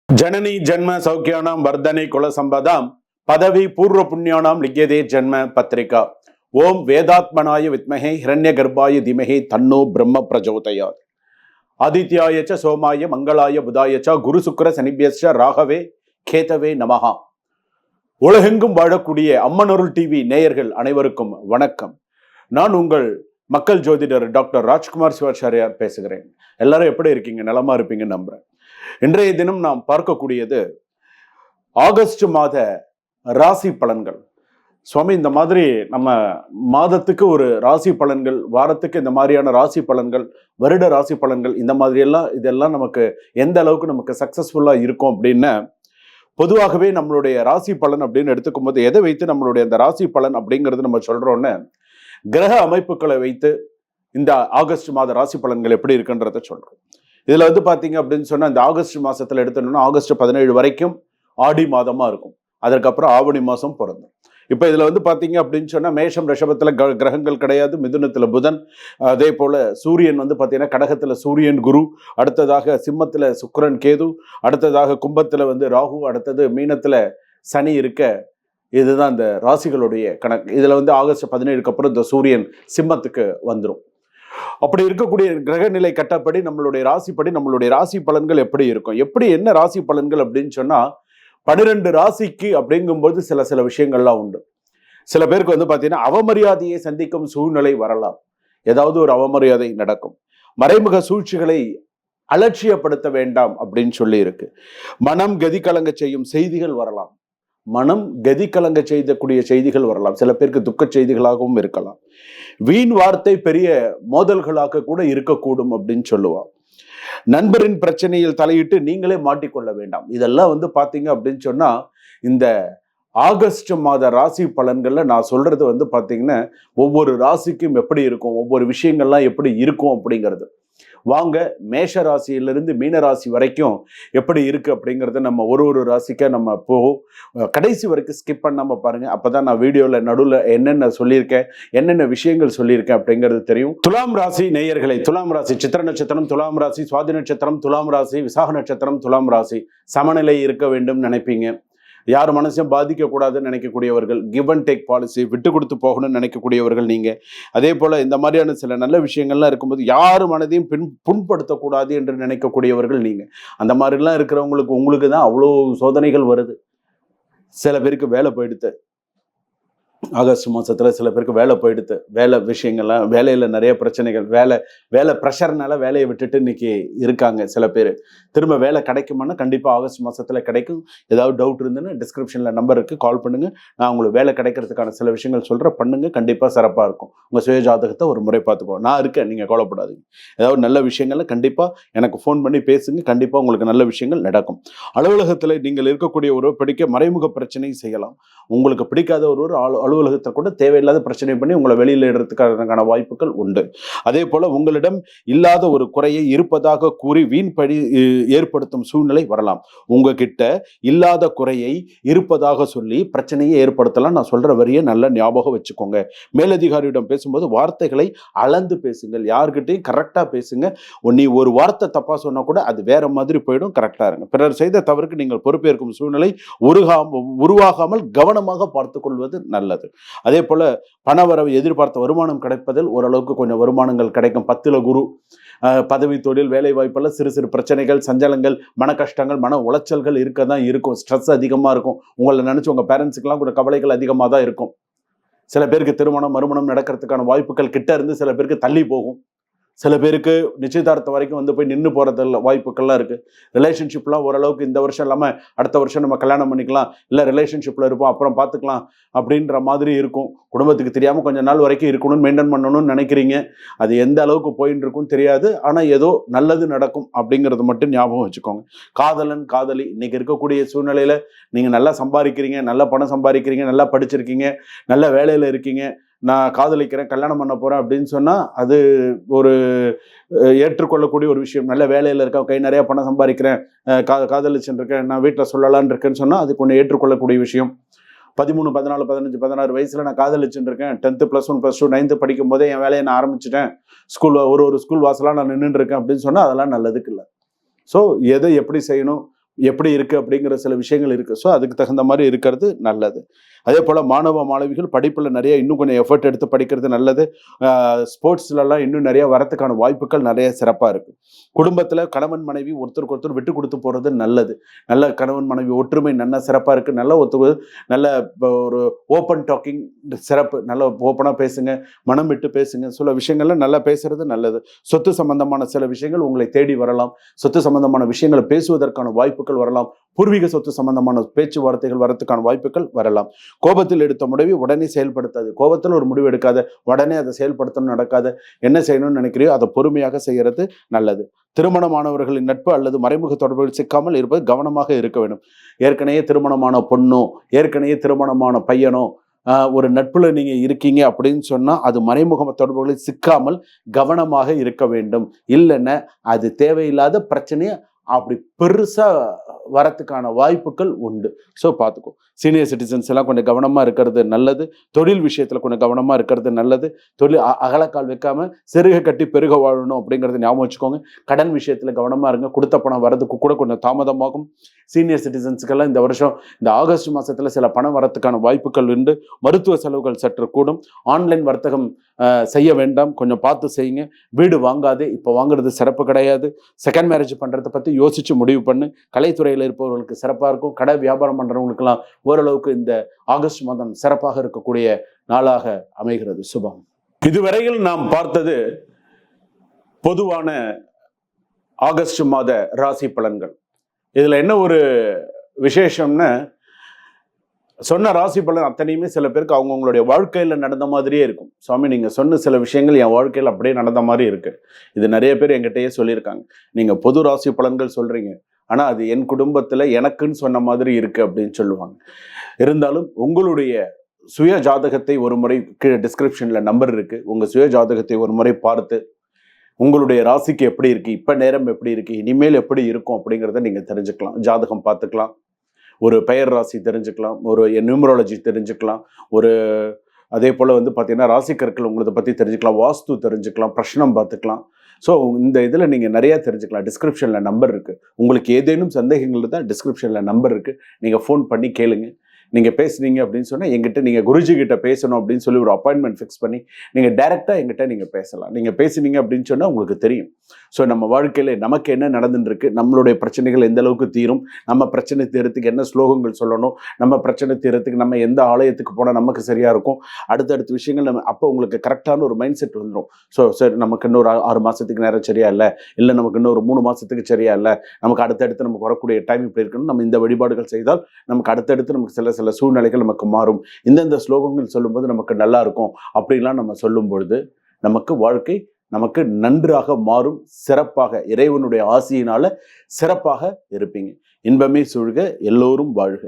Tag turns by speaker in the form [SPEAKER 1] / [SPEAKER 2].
[SPEAKER 1] जननी जन्म सौख्यानां वर्धने कुल संपदां पदवी पूर्व पुण्यानां लिख्यते जन्म पत्रिका ओम वेदात्मनाय विद्महे हिरण्यगर्भाय धीमहि तन्नो ब्रह्म प्रचोदयात् आदित्याय च सोमाय मंगलाय बुधाय च गुरु शुक्र शनिभ्यश्च राघवे கேதவே நமஹா. உலகெங்கும் வாழக்கூடிய அம்மனருள் டிவி நேயர்கள் அனைவருக்கும் வணக்கம். நான் உங்கள் மக்கள் ஜோதிடர் டாக்டர் ராஜ்குமார் சிவாச்சாரியார் பேசுகிறேன். எல்லாரும் எப்படி இருக்கீங்க? நலமா இருப்பீங்க நம்புறேன். இன்றைய தினம் நாம் பார்க்கக்கூடியது ஆகஸ்ட் மாத ராசி பலன்கள். சுவாமி, இந்த மாதிரி நம்ம மாதத்துக்கு ஒரு ராசி பலன்கள், வாரத்துக்கு இந்த மாதிரியான ராசி பலன்கள், வருட ராசி பலன்கள், இந்த மாதிரி எல்லாம் இதெல்லாம் நமக்கு எந்த அளவுக்கு நமக்கு சக்சஸ்ஃபுல்லா இருக்கும் அப்படின்னு பொதுவாகவே நம்மளுடைய ராசி பலன் அப்படின்னு எடுத்துக்கும் போது எதை வைத்து நம்மளுடைய அந்த ராசி பலன் அப்படிங்கிறது நம்ம சொல்றோம்னு கிரக அமைப்புகளை வைத்து இந்த ஆகஸ்ட் மாத ராசி பலன்கள் எப்படி இருக்குன்றத சொல்றோம். இதுல பாத்தீங்க அப்படின்னு சொன்னா இந்த ஆகஸ்ட் மாசத்துல எடுத்தோம்னா ஆகஸ்ட் 17 வரைக்கும் ஆடி மாதமா இருக்கும். அதற்கப்புறம் ஆவணி மாசம் பிறந்தோம். இப்ப இதுல பாத்தீங்க அப்படின்னு சொன்னா மேஷம் ரிஷபத்துல கிரகங்கள் கிடையாது, மிதுனத்துல புதன், அதே போல சூரியன் பாத்தீங்கன்னா கடகத்துல சூரியன் குரு, அடுத்ததாக சிம்மத்துல சுக்கிரன் கேது, அடுத்ததாக கும்பத்துல ராகு, அடுத்தது மீனத்துல சனி இருக்க. இதுதான் இந்த ராசிகளுடைய கணக்கு. இதுல ஆகஸ்ட் 17க்கு அப்புறம் இந்த சூரியன் சிம்மத்துக்கு வந்துடும். அப்படி இருக்கக்கூடிய கிரகநிலை கட்டப்படி நம்மளுடைய ராசிப்படி நம்மளுடைய ராசி பலன்கள் எப்படி இருக்கும், எப்படி என்ன ராசி பலன்கள் அப்படின்னு சொன்னா 12 ராசிக்கு அப்படிங்கும்போது சில விஷயங்கள்லாம் உண்டு. சில பேருக்கு பாத்தீங்கன்னா அவமரியாதையை சந்திக்கும் சூழ்நிலை வரலாம். ஏதாவது ஒரு அவமரியாதை நடக்கும். மறைமுக சூழ்ச்சிகளை அலட்சியப்படுத்த வேண்டாம் அப்படின்னு சொல்லி இருக்கு. மனம் கதி கலங்க செய்யும் செய்திகள் வரலாம். மனம் கதி கலங்க செய்யக்கூடிய செய்திகள் வரலாம். சில பேருக்கு துக்க செய்திகளாகவும் இருக்கலாம். வீண் வார்த்தை பெரிய மோதல்களாக கூட இருக்கக்கூடும் அப்படின்னு சொல்லுவான். நண்பரின் பிரச்சனையில் தலையிட்டு நீங்களே மாட்டிக்கொள்ள வேண்டாம். இதெல்லாம் பாத்தீங்க அப்படின்னு சொன்னா இந்த ஆகஸ்ட் மாத ராசி பலன்கள்ல நான் சொல்றது பாத்தீங்கன்னா ஒவ்வொரு ராசிக்கும் எப்படி இருக்கும், ஒவ்வொரு விஷயங்கள்லாம் எப்படி இருக்கும் அப்படிங்கிறது. வாங்க மேஷ ராசியிலிருந்து மீன ராசி வரைக்கும் எப்படி இருக்கு அப்படிங்கறத நம்ம ஒரு ராசிக்க நம்ம கடைசி வரைக்கும் ஸ்கிப் பண்ணாம பாருங்க. அப்பதான் நான் வீடியோல நடுவில் என்னென்ன சொல்லியிருக்கேன், என்னென்ன விஷயங்கள் சொல்லியிருக்கேன் அப்படிங்கிறது தெரியும். துலாம் ராசி நேயர்களை, துலாம் ராசி சித்திர நட்சத்திரம், துலாம் ராசி சுவாதி நட்சத்திரம், துலாம் ராசி விசாக நட்சத்திரம், துலாம் ராசி சமநிலை இருக்க வேண்டும் நினைப்பீங்க. யார் மனசையும் பாதிக்க கூடாதுன்னு நினைக்கக்கூடியவர்கள், கிவ் அண்ட் டேக் பாலிசி, விட்டு கொடுத்து போகணும்னு நினைக்கக்கூடியவர்கள் நீங்க. அதே போல இந்த மாதிரியான சில நல்ல விஷயங்கள்லாம் இருக்கும்போது யார் மனதையும் புண்படுத்தக்கூடாது என்று நினைக்கக்கூடியவர்கள் நீங்க. அந்த மாதிரிலாம் இருக்கிறவங்களுக்கு உங்களுக்கு தான் அவ்வளோ சோதனைகள் வருது. சில பேருக்கு வேலை போயிடுத்து. ஆகஸ்ட் மாசத்துல சில பேருக்கு வேலை போயிடுது. வேலை விஷயங்கள்லாம், வேலையில நிறைய பிரச்சனைகள், வேலை ப்ரெஷர்னால வேலையை விட்டுட்டு இன்னைக்கு இருக்காங்க சில பேர். திரும்ப வேலை கிடைக்குமானா கண்டிப்பா ஆகஸ்ட் மாசத்துல கிடைக்கும். ஏதாவது டவுட் இருந்துன்னு டிஸ்கிரிப்ஷன்ல நம்பர் இருக்கு, கால் பண்ணுங்க. நான் உங்களுக்கு வேலை கிடைக்கிறதுக்கான சில விஷயங்கள் சொல்றேன், பண்ணுங்க. கண்டிப்பா சிறப்பா இருக்கும். உங்க சுய ஜாதகத்தை ஒரு முறை பார்த்துக்கோ. நான் இருக்கேன், நீங்க கவலைப்படாதீங்க. ஏதாவது நல்ல விஷயங்கள்ல கண்டிப்பா எனக்கு ஃபோன் பண்ணி பேசுங்க. கண்டிப்பா உங்களுக்கு நல்ல விஷயங்கள் நடக்கும். அலுவலகத்துல நீங்கள் இருக்கக்கூடிய ஒரு பிடிக்க மறைமுக பிரச்சனை செய்யலாம். உங்களுக்கு பிடிக்காத ஒரு அலுவலகத்தை கூட தேவையில்லாத பிரச்சனை பண்ணி உங்களை வெளியில எடுறதுக்கான வாய்ப்புகள் உண்டு. அதே போல உங்களிடம் இல்லாத ஒரு குறையை இருப்பதாக கூறி வீண்பழி ஏற்படுத்தும் சூழ்நிலை வரலாம். உங்ககிட்ட இல்லாத குறையை இருப்பதாக சொல்லி பிரச்சனையை ஏற்படுத்தலாம். நான் சொல்ற வரியை நல்ல ஞாபகம் வச்சுக்கோங்க. மேலதிகாரியிடம் பேசும்போது வார்த்தைகளை அளந்து பேசுங்கள். யார்கிட்டையும் கரெக்டா பேசுங்க. நீ ஒரு வார்த்தை தப்பா சொன்னா கூட அது வேற மாதிரி போயிடும். கரெக்டா இருங்க. பிறர் செய்த தவறுக்கு நீங்கள் பொறுப்பேற்கும் சூழ்நிலை உருவாகாமல் கவனமாக பார்த்துக் கொள்வது நல்லது. அதே போல பணவரவு, எதிர்பார்த்த வருமானம் கிடைப்பதில் ஓரளவுக்கு கொஞ்சம் வருமானங்கள் கிடைக்கும். 10ல குரு, பதவி, தொழில், வேலை வாய்ப்புல சிறு பிரச்சனைகள், சஞ்சலங்கள், மன கஷ்டங்கள், மன உளைச்சல்கள் இருக்க தான் இருக்கும். ஸ்ட்ரெஸ் அதிகமா இருக்கும். உங்களை நினைச்சு உங்க பேரண்ட்ஸுக்கெல்லாம் கூட கவலைகள் அதிகமாக தான் இருக்கும். சில பேருக்கு திருமணம் மறுமணம் நடக்கிறதுக்கான வாய்ப்புகள் கிட்ட இருந்து சில பேருக்கு தள்ளி போகும். சில பேருக்கு நிச்சயதார்த்தம் வரைக்கும் போய் நின்று போறது வாய்ப்புகள்லாம் இருக்கு. ரிலேஷன்ஷிப்லாம் ஓரளவுக்கு இந்த வருஷம் இல்லாம அடுத்த வருஷம் நம்ம கல்யாணம் பண்ணிக்கலாம், இல்லை ரிலேஷன்ஷிப்ல இருப்போம் அப்புறம் பார்த்துக்கலாம் அப்படின்ற மாதிரி இருக்கும். குடும்பத்துக்கு தெரியாம கொஞ்ச நாள் வரைக்கும் இருக்கணும்னு மெயின்டைன் பண்ணணும்னு நினைக்கிறீங்க. அது எந்த அளவுக்கு போயின்னு இருக்கும் தெரியாது. ஆனா ஏதோ நல்லது நடக்கும் அப்படிங்கிறது மட்டும் ஞாபகம் வச்சுக்கோங்க. காதலன் காதலி இன்னைக்கு இருக்கக்கூடிய சூழ்நிலையில நீங்க நல்லா சம்பாதிக்கிறீங்க, நல்ல பணம் சம்பாதிக்கிறீங்க, நல்லா படிச்சிருக்கீங்க, நல்ல வேலையில இருக்கீங்க, நான் காதலிக்கிறேன், கல்யாணம் பண்ண போறேன் அப்படின்னு சொன்னா அது ஒரு ஏற்றுக்கொள்ளக்கூடிய ஒரு விஷயம். நல்ல வேலையில இருக்கேன், கை நிறைய பணம் சம்பாதிக்கிறேன், காதலிச்சுட்டு இருக்கேன், நான் வீட்டில் சொல்லலான்னு இருக்கேன்னு சொன்னா அது கொஞ்சம் ஏற்றுக்கொள்ளக்கூடிய விஷயம். 13, 14, 15, 16 வயசுல நான் காதலிச்சுட்டு இருக்கேன். 10th +1 +2 9th படிக்கும் போதே என் வேலையை நான் ஆரம்பிச்சிட்டேன், ஒரு ஸ்கூல் வாசலாம் நான் நின்றுட்டு இருக்கேன் அப்படின்னு சொன்னா அதெல்லாம் நல்லதுக்கு இல்லை. ஸோ எதை எப்படி செய்யணும், எப்படி இருக்கு அப்படிங்கிற சில விஷயங்கள் இருக்கு. ஸோ அதுக்கு தகுந்த மாதிரி இருக்கிறது நல்லது. அதே போல மாணவ மாணவிகள் படிப்புல நிறைய இன்னும் கொஞ்சம் எஃபர்ட் எடுத்து படிக்கிறது நல்லது. ஸ்போர்ட்ஸ்லலாம் இன்னும் நிறைய வரத்துக்கான வாய்ப்புகள் நிறைய சிறப்பா இருக்கு. குடும்பத்துல கணவன் மனைவி ஒருத்தருக்கு ஒருத்தர் விட்டு கொடுத்து போறது நல்லது. நல்ல கணவன் மனைவி ஒற்றுமை நல்ல சிறப்பா இருக்கு. நல்ல நல்ல ஒரு ஓப்பன் டாக்கிங் சிறப்பு. நல்ல ஓப்பனா பேசுங்க, மனம் விட்டு பேசுங்க. சில விஷயங்கள்ல நல்லா பேசுறது நல்லது. சொத்து சம்பந்தமான சில விஷயங்கள் உங்களை தேடி வரலாம். சொத்து சம்பந்தமான விஷயங்களை பேசுவதற்கான வாய்ப்புகள் வரலாம். பூர்வீக சொத்து சம்பந்தமான பேச்சுவார்த்தைகள் வரத்துக்கான வாய்ப்புகள் வரலாம். கோபத்தில் எடுத்த முடிவை உடனே செயல்படுத்தாது. கோபத்தில் ஒரு முடிவு எடுக்காத, உடனே அதை செயல்படுத்தணும் நடக்காத. என்ன செய்யணும்னு நினைக்கிறியோ அதை பொறுமையாக செய்யறது நல்லது. திருமணமானவர்களின் நட்பு அல்லது மறைமுக தொடர்புகள் சிக்காமல் இருப்பது கவனமாக இருக்க வேண்டும். ஏற்கனவே திருமணமான பொண்ணோ ஏற்கனவே திருமணமான பையனோ ஒரு நட்புல நீங்க இருக்கீங்க அப்படின்னு சொன்னா அது மறைமுக தொடர்புகளில் சிக்காமல் கவனமாக இருக்க வேண்டும். இல்லைன்னா அது தேவையில்லாத பிரச்சனையை அப்படி பெருசா வரத்துக்கான வாய்ப்புகள் உண்டு. ஸோ பார்த்துக்கோ. சீனியர் சிட்டிசன்ஸ் எல்லாம் கொஞ்சம் கவனமா இருக்கிறது நல்லது. தொழில் விஷயத்துல கொஞ்சம் கவனமா இருக்கிறது நல்லது. தொழில் அகலக்கால் வைக்காம செருக கட்டி பெருக வாழணும் அப்படிங்கறத ஞாபகம் வச்சுக்கோங்க. கடன் விஷயத்துல கவனமா இருங்க. கொடுத்த பணம் வரதுக்கு கூட கொஞ்சம் தாமதமாகும். சீனியர் சிட்டிசன்ஸுக்கெல்லாம் இந்த வருஷம் இந்த ஆகஸ்ட் மாசத்துல சில பணம் வரத்துக்கான வாய்ப்புகள் உண்டு. மருத்துவ செலவுகள் சற்று கூடும். ஆன்லைன் வர்த்தகம் செய்ய வேண்டாம், கொஞ்சம் பார்த்து செய்யுங்க. வீடு வாங்காதே, இப்போ வாங்குறது சிறப்பு கிடையாது. செகண்ட் மேரேஜ் பண்றதை பத்தி யோசிச்சு முடிவு பண்ணு. கலைத்துறையில் இருப்பவர்களுக்கு சிறப்பாக இருக்கும். கடை வியாபாரம் பண்றவங்களுக்கெல்லாம் ஓரளவுக்கு இந்த ஆகஸ்ட் மாதம் சிறப்பாக இருக்கக்கூடிய நாளாக அமைகிறது. சுபம். இதுவரையில் நாம் பார்த்தது பொதுவான ஆகஸ்ட் மாத ராசி பலன்கள். இதுல என்ன ஒரு விசேஷம்னா, சொன்ன ராசி பலன் அத்தனையுமே சில பேருக்கு அவங்கவுங்களுடைய வாழ்க்கையில நடந்த மாதிரியே இருக்கும். சுவாமி நீங்க சொன்ன சில விஷயங்கள் என் வாழ்க்கையில் அப்படியே நடந்த மாதிரி இருக்கு. இது நிறைய பேர் என்கிட்டயே சொல்லியிருக்காங்க. நீங்க பொது ராசி பலன்கள் சொல்றீங்க, ஆனா அது என் குடும்பத்துல எனக்குன்னு சொன்ன மாதிரி இருக்கு அப்படின்னு சொல்லுவாங்க. இருந்தாலும் உங்களுடைய சுய ஜாதகத்தை ஒரு முறை கீழே டிஸ்கிரிப்ஷன்ல நம்பர் இருக்கு. உங்க சுய ஜாதகத்தை ஒரு முறை பார்த்து உங்களுடைய ராசிக்கு எப்படி இருக்கு, இப்ப நேரம் எப்படி இருக்கு, இனிமேல் எப்படி இருக்கும் அப்படிங்கிறத நீங்க தெரிஞ்சுக்கலாம். ஜாதகம் பார்த்துக்கலாம், ஒரு பெயர் ராசி தெரிஞ்சுக்கலாம், ஒரு நியூமராலஜி தெரிஞ்சுக்கலாம், ஒரு அதே போல் வந்து பார்த்தீங்கன்னா ராசி கற்கள் உங்களை பற்றி தெரிஞ்சுக்கலாம், வாஸ்து தெரிஞ்சுக்கலாம், பிரஷ்னம் பார்த்துக்கலாம். ஸோ இந்த இதில் நீங்கள் நிறையா தெரிஞ்சுக்கலாம். டிஸ்கிரிப்ஷனில் நம்பர் இருக்குது. உங்களுக்கு ஏதேனும் சந்தேகங்கள் இருந்தால் டிஸ்கிரிப்ஷனில் நம்பர் இருக்குது. நீங்கள் ஃபோன் பண்ணி கேளுங்க. நீங்கள் பேசுனீங்க அப்படின்னு சொன்னால் எங்கிட்ட நீங்கள் குருஜி கிட்ட பேசணும் அப்படின்னு சொல்லி ஒரு அப்பாயின்மெண்ட் ஃபிக்ஸ் பண்ணி நீங்கள் டைரெக்டாக எங்கிட்ட நீங்கள் பேசலாம். நீங்கள் பேசுனீங்க அப்படின்னு சொன்னால் உங்களுக்கு தெரியும். ஸோ நம்ம வாழ்க்கையில் நமக்கு என்ன நடந்துட்டு இருக்கு, நம்மளுடைய பிரச்சனைகள் எந்த அளவுக்கு தீரும், நம்ம பிரச்சனை தீரத்துக்கு என்ன ஸ்லோகங்கள் சொல்லணும், நம்ம பிரச்சனை தீரத்துக்கு நம்ம எந்த ஆலயத்துக்கு போனால் நமக்கு சரியாக இருக்கும், அடுத்தடுத்த விஷயங்கள் நம்ம அப்போ உங்களுக்கு கரெக்டான ஒரு மைண்ட் செட் வந்துடும். ஸோ சரி நமக்கு இன்னொரு 6 மாதத்துக்கு நேரம் சரியா இல்லை நமக்கு இன்னொரு 3 மாதத்துக்கு சரியா இல்லை, நமக்கு அடுத்தடுத்து நமக்கு வரக்கூடிய டைம் இப்படி இருக்கணும், நம்ம இந்த வழிபாடுகள் செய்தால் நமக்கு அடுத்தடுத்து நமக்கு சில சூழ்நிலைகள் நமக்கு மாறும், இந்தந்த ஸ்லோகங்கள் சொல்லும்போது நமக்கு நல்லா இருக்கும் அப்படின்லாம் நம்ம சொல்லும் பொழுது நமக்கு வாழ்க்கை நமக்கு நன்றாக மாறும். சிறப்பாக இறைவனுடைய ஆசியினால சிறப்பாக இருப்பீங்க. இன்பமே சூழ்க, எல்லோரும் வாழ்க.